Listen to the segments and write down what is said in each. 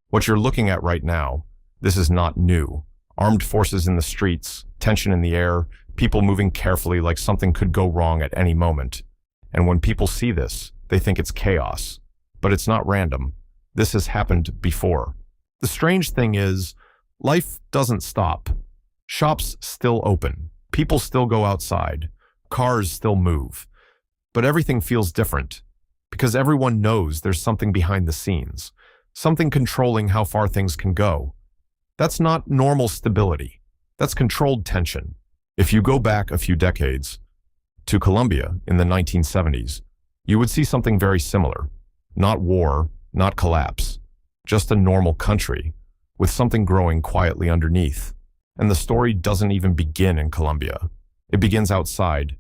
What you're looking at right now, this is not new. Armed forces in the streets, tension in the air, people moving carefully like something could go wrong at any moment. And when people see this, they think it's chaos. But it's not random. This has happened before. The strange thing is, life doesn't stop. Shops still open. People still go outside. Cars still move. But everything feels different. Because everyone knows there's something behind the scenes. Something controlling how far things can go. That's not normal stability. That's controlled tension. If you go back a few decades to Colombia in the 1970s, you would see something very similar. Not war, not collapse, just a normal country with something growing quietly underneath. And the story doesn't even begin in Colombia. It begins outside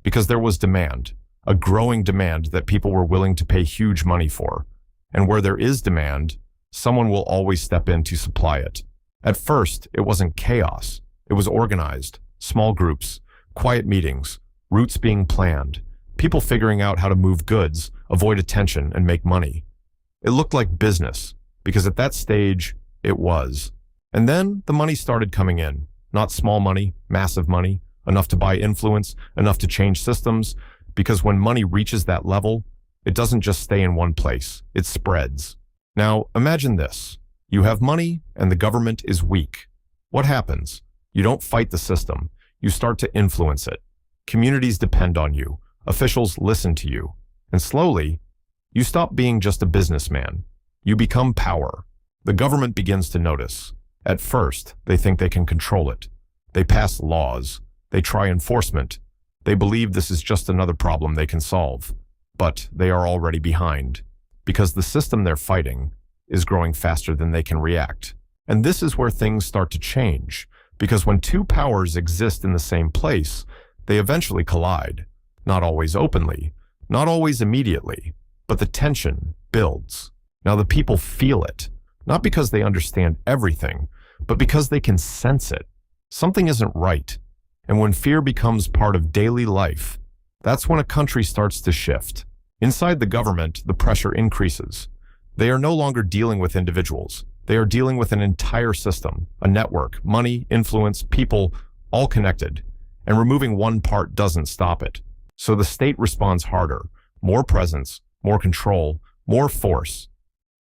because there was demand, a growing demand that people were willing to pay huge money for. And where there is demand, someone will always step in to supply it. At first, it wasn't chaos. It was organized, small groups, quiet meetings, routes being planned, people figuring out how to move goods, avoid attention, and make money. It looked like business, because at that stage, it was. And then the money started coming in. Not small money, massive money, enough to buy influence, enough to change systems, because when money reaches that level, it doesn't just stay in one place, it spreads. Now, imagine this. You have money and the government is weak. What happens? You don't fight the system. You start to influence it. Communities depend on you. Officials listen to you. And slowly, you stop being just a businessman. You become power. The government begins to notice. At first, they think they can control it. They pass laws. They try enforcement. They believe this is just another problem they can solve. But they are already behind. Because the system they're fighting is growing faster than they can react. And this is where things start to change, because when two powers exist in the same place, they eventually collide. Not always openly, not always immediately, but the tension builds. Now the people feel it, not because they understand everything, but because they can sense it. Something isn't right. And when fear becomes part of daily life, that's when a country starts to shift. Inside the government, the pressure increases. They are no longer dealing with individuals. They are dealing with an entire system, a network, money, influence, people, all connected. And removing one part doesn't stop it. So the state responds harder, more presence, more control, more force.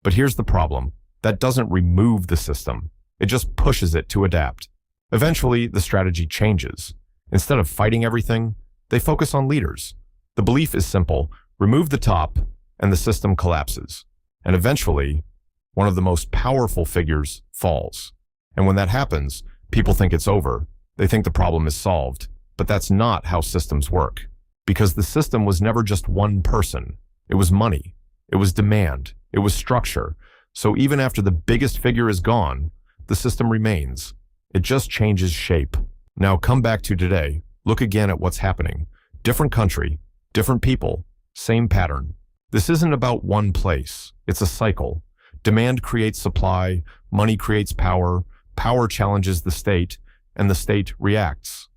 But here's the problem. That doesn't remove the system. It just pushes it to adapt. Eventually, the strategy changes. Instead of fighting everything, they focus on leaders. The belief is simple. Remove the top, and the system collapses. And eventually, one of the most powerful figures falls. And when that happens, people think it's over. They think the problem is solved. But that's not how systems work. Because the system was never just one person. It was money. It was demand. It was structure. So even after the biggest figure is gone, the system remains. It just changes shape. Now come back to today. Look again at what's happening. Different country, different people, same pattern. This isn't about one place. It's a cycle. Demand creates supply, money creates power, power challenges the state, and the state reacts.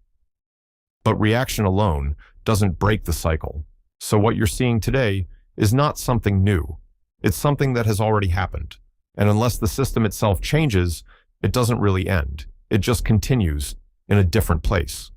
But reaction alone doesn't break the cycle. So what you're seeing today is not something new. It's something that has already happened. And unless the system itself changes, it doesn't really end. It just continues in a different place.